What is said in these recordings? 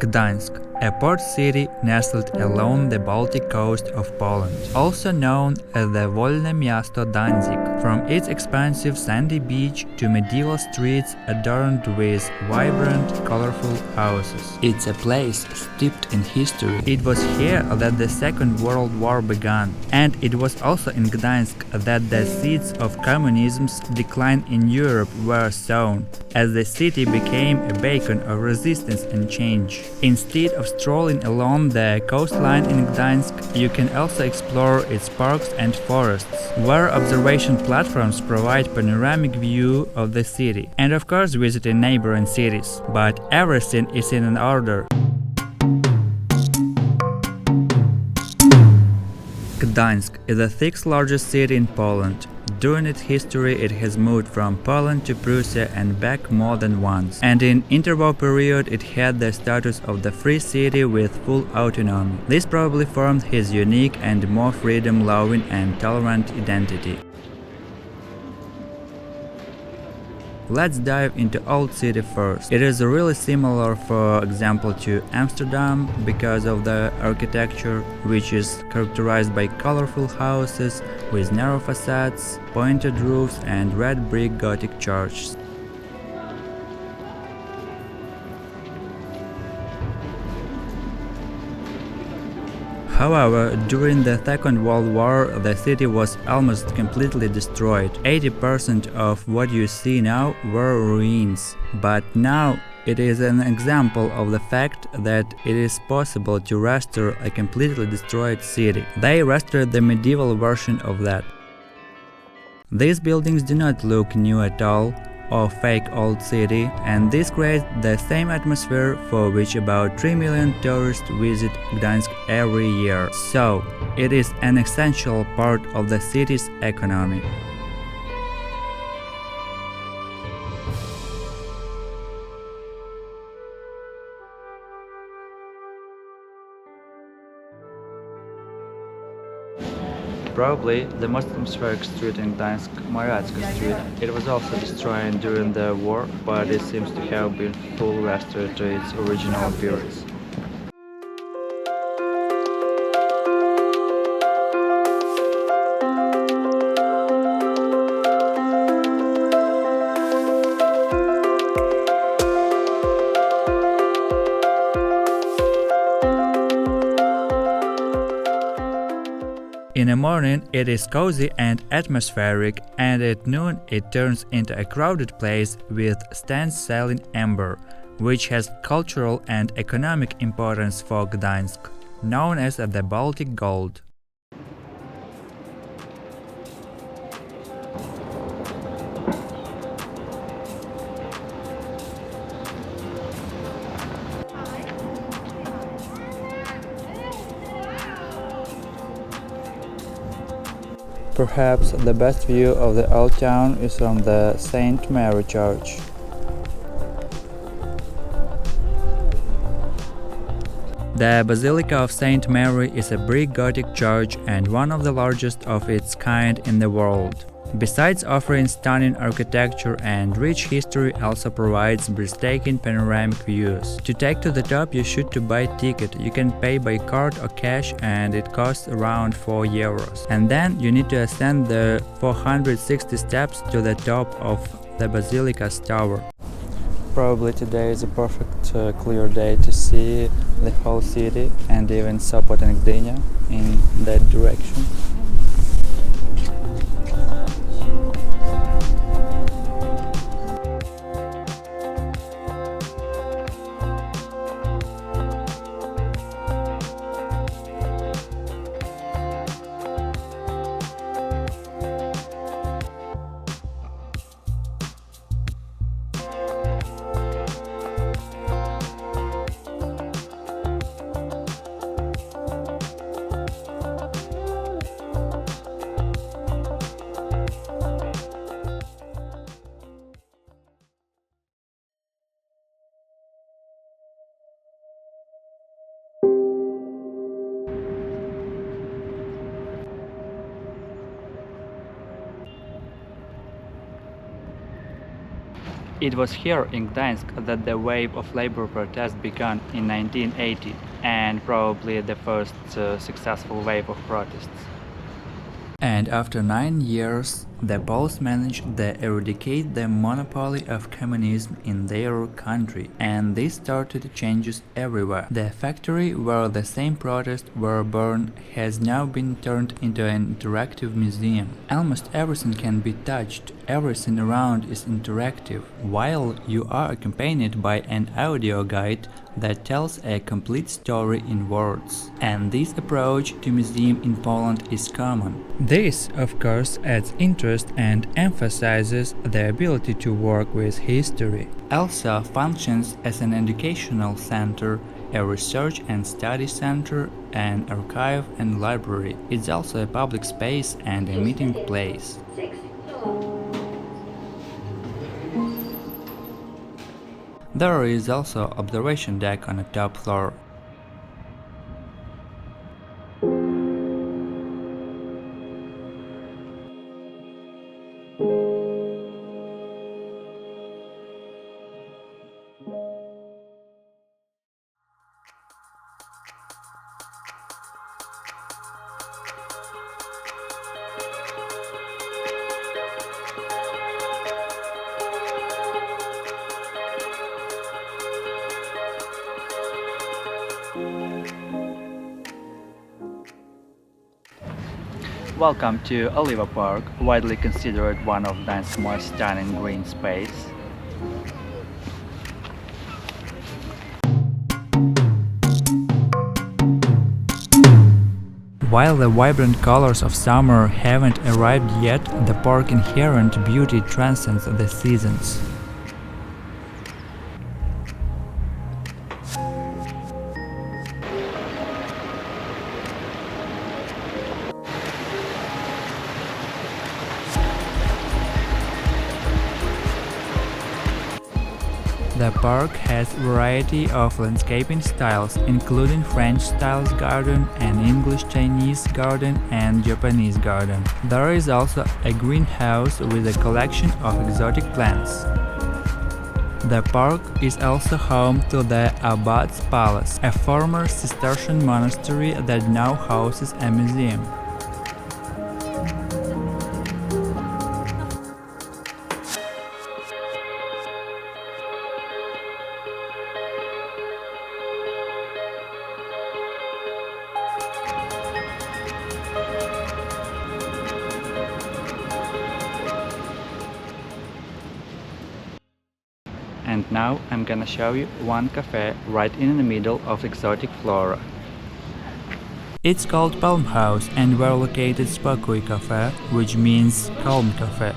Gdansk, a port city nestled along the Baltic coast of Poland, also known as the Wolne Miasto Danzig, from its expansive sandy beach to medieval streets adorned with vibrant, colorful houses. It's a place steeped in history. It was here that the Second World War began, and it was also in Gdansk that the seeds of communism's decline in Europe were sown, as the city became a beacon of resistance and change. Instead of strolling along the coastline in Gdansk, you can also explore its parks and forests, where observation platforms provide panoramic view of the city, and of course visiting neighboring cities. But everything is in an order. Gdansk is the sixth largest city in Poland. During its history, it has moved from Poland to Prussia and back more than once, and in interwar period it had the status of the free city with full autonomy. This probably formed his unique and more freedom-loving and tolerant identity. Let's dive into Old City first. It is really similar, for example, to Amsterdam because of the architecture, which is characterized by colorful houses with narrow facades, pointed roofs and red brick Gothic churches. However, during the Second World War, the city was almost completely destroyed. 80% of what you see now were ruins. But now it is an example of the fact that it is possible to restore a completely destroyed city. They restored the medieval version of that. These buildings do not look new at all, or fake old city, and this creates the same atmosphere for which about 3 million tourists visit Gdansk every year. So, it is an essential part of the city's economy. Probably the most atmospheric street in Gdansk, Mariacka Street. It was also destroyed during the war, but it seems to have been fully restored to its original appearance. In the morning it is cozy and atmospheric, and at noon it turns into a crowded place with stands selling amber, which has cultural and economic importance for Gdansk, known as the Baltic Gold. Perhaps the best view of the old town is from the St. Mary Church. The Basilica of St. Mary is a brick Gothic church and one of the largest of its kind in the world. Besides offering stunning architecture and rich history, also provides breathtaking panoramic views. To take to the top, you should to buy ticket. You can pay by card or cash, and it costs around €4. And then you need to ascend the 460 steps to the top of the Basilica's tower. Probably today is a perfect clear day to see the whole city and even Sopot and Gdynia in that direction. It was here in Gdansk that the wave of labor protest began in 1980, and probably the first successful wave of protests. And after 9 years, the Poles managed to eradicate the monopoly of communism in their country, and this started changes everywhere. The factory where the same protests were born has now been turned into an interactive museum. Almost everything can be touched, everything around is interactive, while you are accompanied by an audio guide that tells a complete story in words. And this approach to museum in Poland is common. This, of course, adds interest and emphasizes the ability to work with history. Also functions as an educational center, a research and study center, an archive and library. It's also a public space and a meeting place. There is also observation deck on the top floor. Welcome to Oliwski Park, widely considered one of Gdansk's most stunning green space. While the vibrant colors of summer haven't arrived yet, the park's inherent beauty transcends the seasons. The park has a variety of landscaping styles, including French-style garden, an English-Chinese garden and Japanese garden. There is also a greenhouse with a collection of exotic plants. The park is also home to the Abbot's Palace, a former Cistercian monastery that now houses a museum. And now I'm gonna show you one cafe right in the middle of exotic flora. It's called Palm House and we're located Spokój Cafe, which means calm cafe.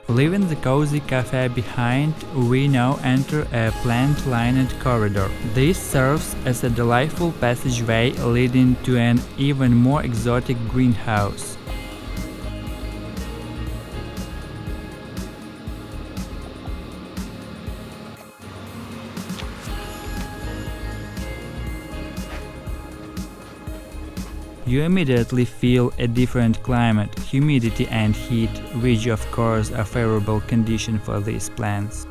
Leaving the cozy cafe behind, we now enter a plant-lined corridor. This serves as a delightful passageway leading to an even more exotic greenhouse. You immediately feel a different climate, humidity and heat, which of course are favorable conditions for these plants.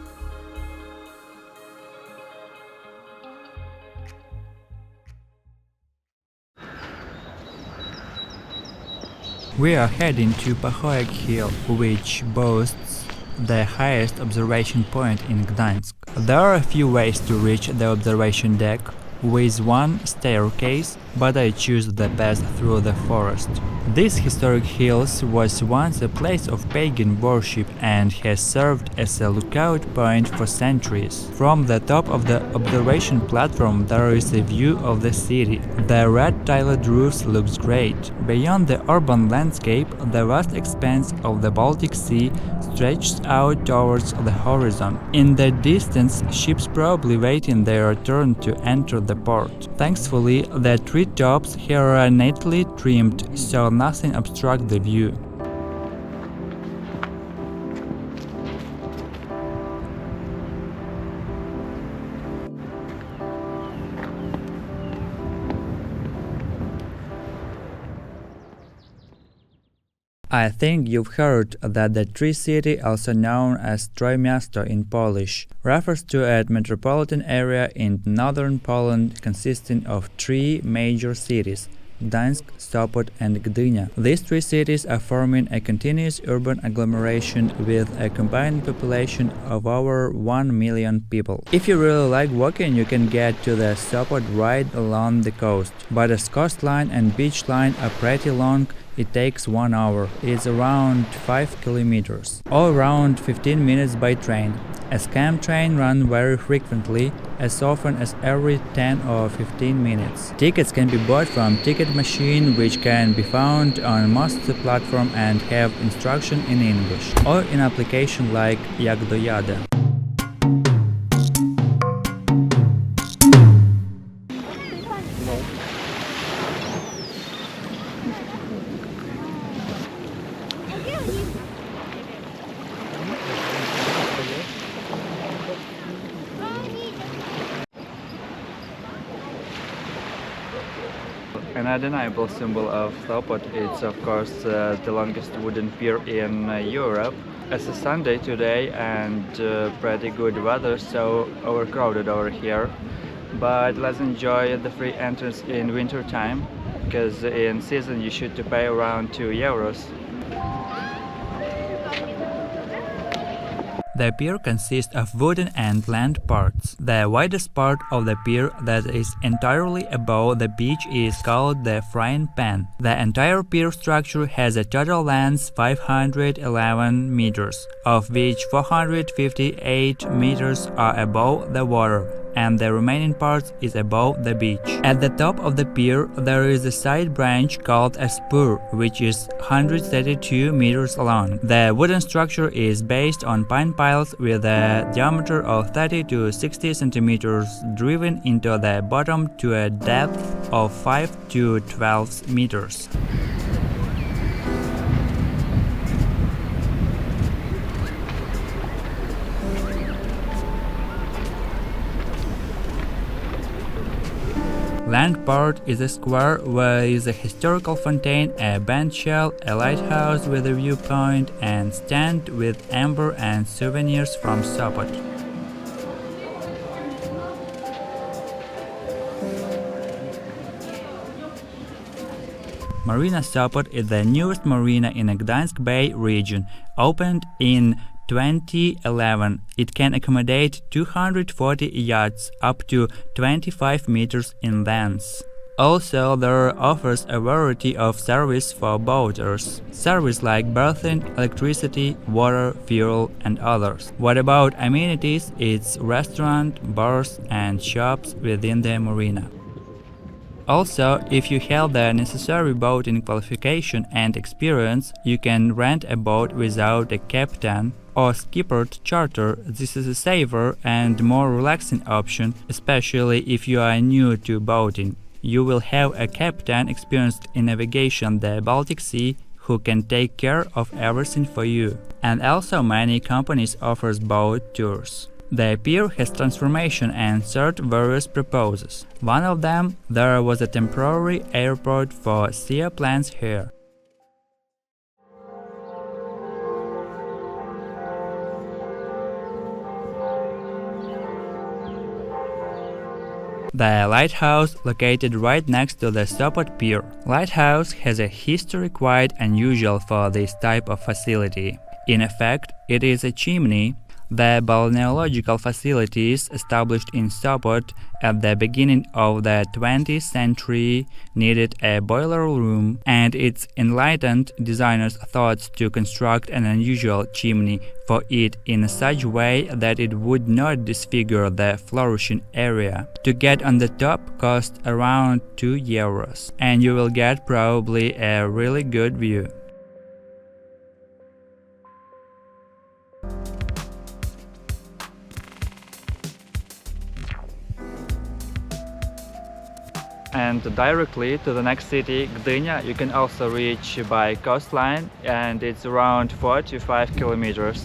We are heading to Pachołek hill, which boasts the highest observation point in Gdansk. There are a few ways to reach the observation deck, with one staircase, but I choose the path through the forest. This historic hill was once a place of pagan worship and has served as a lookout point for centuries. From the top of the observation platform there is a view of the city. The red-tiled roofs looks great. Beyond the urban landscape, the vast expanse of the Baltic Sea stretches out towards the horizon. In the distance, ships probably waiting their turn to enter the port. Thankfully, the treetops here are neatly trimmed, so nothing obstructs the view. I think you've heard that the Tree City, also known as Trójmiasto in Polish, refers to a metropolitan area in northern Poland consisting of three major cities: Gdansk, Sopot and Gdynia. These three cities are forming a continuous urban agglomeration with a combined population of over 1 million people. If you really like walking, you can get to the Sopot right along the coast, but as coastline and beach line are pretty long, it takes 1 hour. It's around 5 kilometers, or around 15 minutes by train. A scam train runs very frequently, as often as every 10 or 15 minutes. Tickets can be bought from ticket machine, which can be found on most platform and have instruction in English, or in application like Jak dojadę. An undeniable symbol of Sopot is, of course, the longest wooden pier in Europe. It's a Sunday today and pretty good weather, so overcrowded over here. But let's enjoy the free entrance in winter time, because in season you should pay around 2 euros. The pier consists of wooden and land parts. The widest part of the pier that is entirely above the beach is called the frying pan. The entire pier structure has a total length 511 meters, of which 458 meters are above the water, and the remaining part is above the beach. At the top of the pier there is a side branch called a spur, which is 132 meters long. The wooden structure is based on pine piles with a diameter of 30 to 60 centimeters driven into the bottom to a depth of 5 to 12 meters. Land part is a square where is a historical fountain, a bench shell, a lighthouse with a viewpoint, and stand with amber and souvenirs from Sopot. Marina Sopot is the newest marina in the Gdansk Bay region, opened in 2011. It can accommodate 240 yachts up to 25 meters in length. Also, there offers a variety of service for boaters. Service like berthing, electricity, water, fuel and others. What about amenities? It's restaurant, bars and shops within the marina. Also, if you have the necessary boating qualification and experience, you can rent a boat without a captain or skippered charter. This is a safer and more relaxing option, especially if you are new to boating. You will have a captain experienced in navigation the Baltic Sea who can take care of everything for you. And also many companies offers boat tours. The pier has transformation and served various purposes. One of them, there was a temporary airport for seaplanes here. The lighthouse, located right next to the Sopot Pier. Lighthouse has a history quite unusual for this type of facility. In effect, it is a chimney. The balneological facilities established in Sopot at the beginning of the 20th century needed a boiler room, and its enlightened designers thought to construct an unusual chimney for it in such a way that it would not disfigure the flourishing area. To get on the top cost around 2 euros, and you will get probably a really good view. And directly to the next city, Gdynia, you can also reach by coastline, and it's around 4 to 5 kilometers.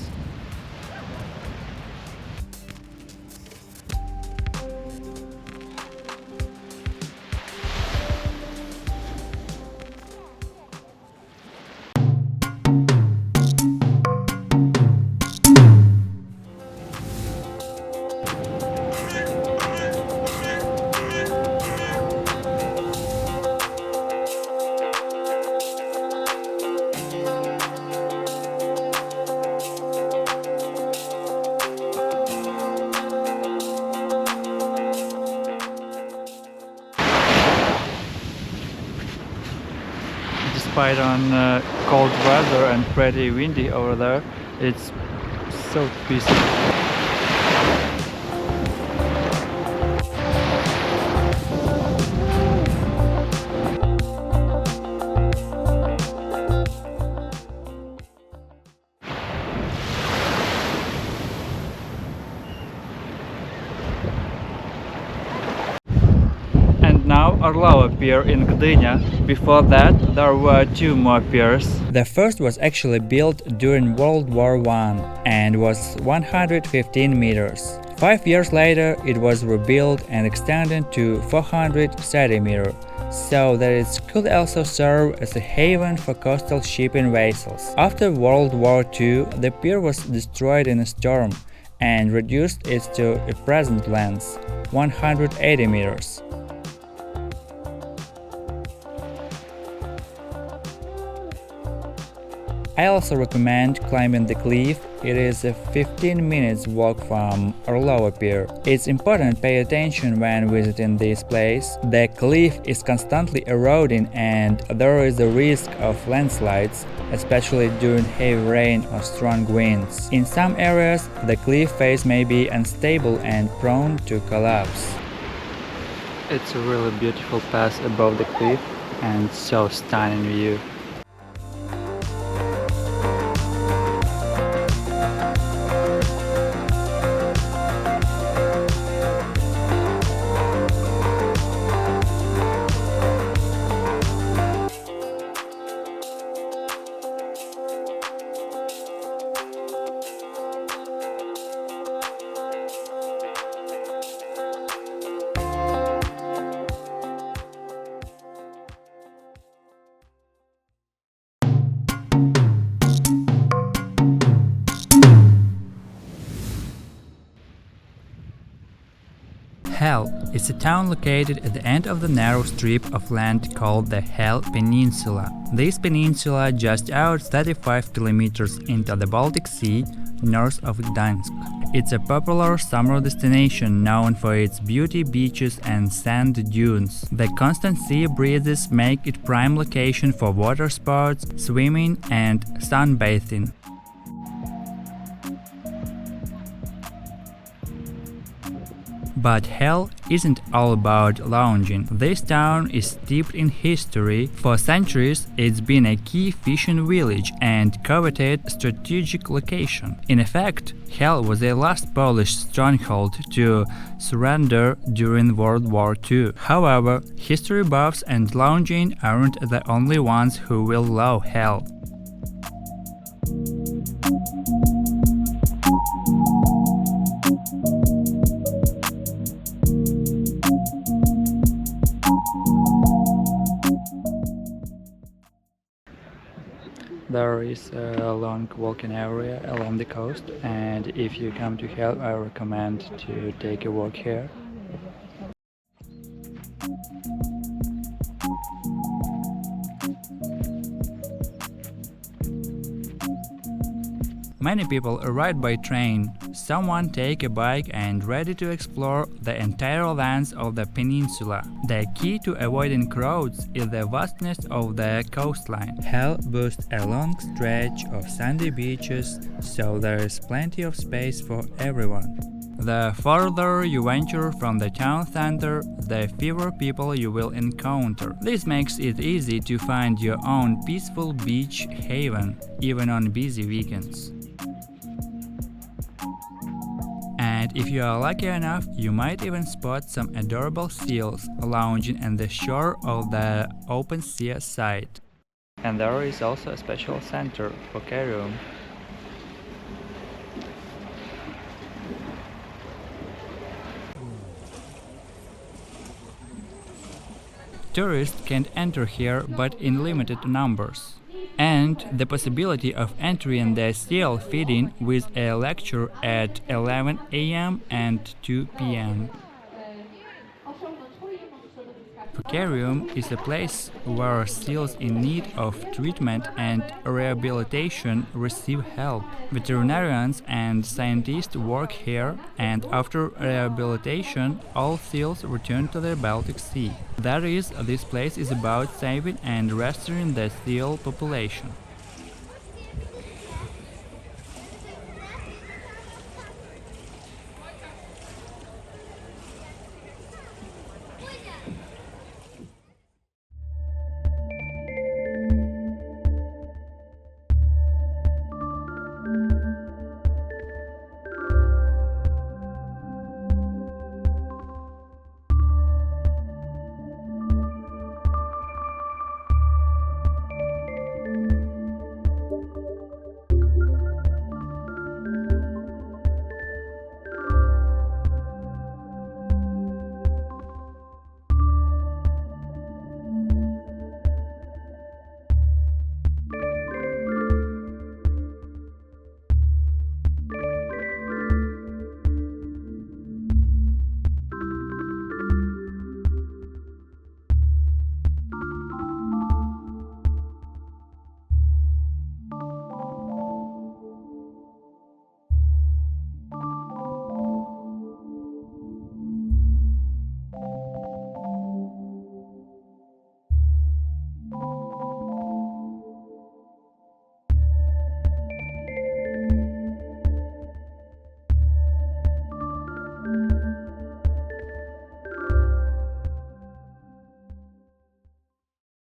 despite on cold weather and pretty windy over there, it's so peaceful. Now Orłowo Pier in Gdynia. Before that, there were two more piers. The first was actually built during World War I and was 115 meters. 5 years later, it was rebuilt and extended to 430 meters, so that it could also serve as a haven for coastal shipping vessels. After World War II, the pier was destroyed in a storm and reduced it to a present length, 180 meters. I also recommend climbing the cliff. It is a 15 minutes walk from Orłowo Pier. It's important to pay attention when visiting this place. The cliff is constantly eroding and there is a risk of landslides, especially during heavy rain or strong winds. In some areas, the cliff face may be unstable and prone to collapse. It's a really beautiful pass above the cliff and so stunning view. HEL is a town located at the end of the narrow strip of land called the HEL Peninsula. This peninsula just out 35 kilometers into the Baltic Sea, north of Gdansk. It's a popular summer destination known for its beauty beaches and sand dunes. The constant sea breezes make it prime location for water sports, swimming and sunbathing. But HEL isn't all about lounging. This town is steeped in history. For centuries, it's been a key fishing village and coveted strategic location. In effect, HEL was the last Polish stronghold to surrender during World War II. However, history buffs and lounging aren't the only ones who will love HEL. There is a long walking area along the coast, and if you come to HEL, I recommend to take a walk here. Many people arrive by train, someone take a bike and ready to explore the entire length of the peninsula. The key to avoiding crowds is the vastness of the coastline. HEL boasts a long stretch of sandy beaches, so there is plenty of space for everyone. The further you venture from the town center, the fewer people you will encounter. This makes it easy to find your own peaceful beach haven, even on busy weekends. And if you are lucky enough, you might even spot some adorable seals lounging on the shore of the open sea side. And there is also a special center, Fokarium. Tourists can enter here, but in limited numbers. And the possibility of entering the seal feeding with a lecture at 11 a.m. and 2 p.m. Fokarium is a place where seals in need of treatment and rehabilitation receive help. Veterinarians and scientists work here, and after rehabilitation, all seals return to the Baltic Sea. That is, this place is about saving and restoring the seal population.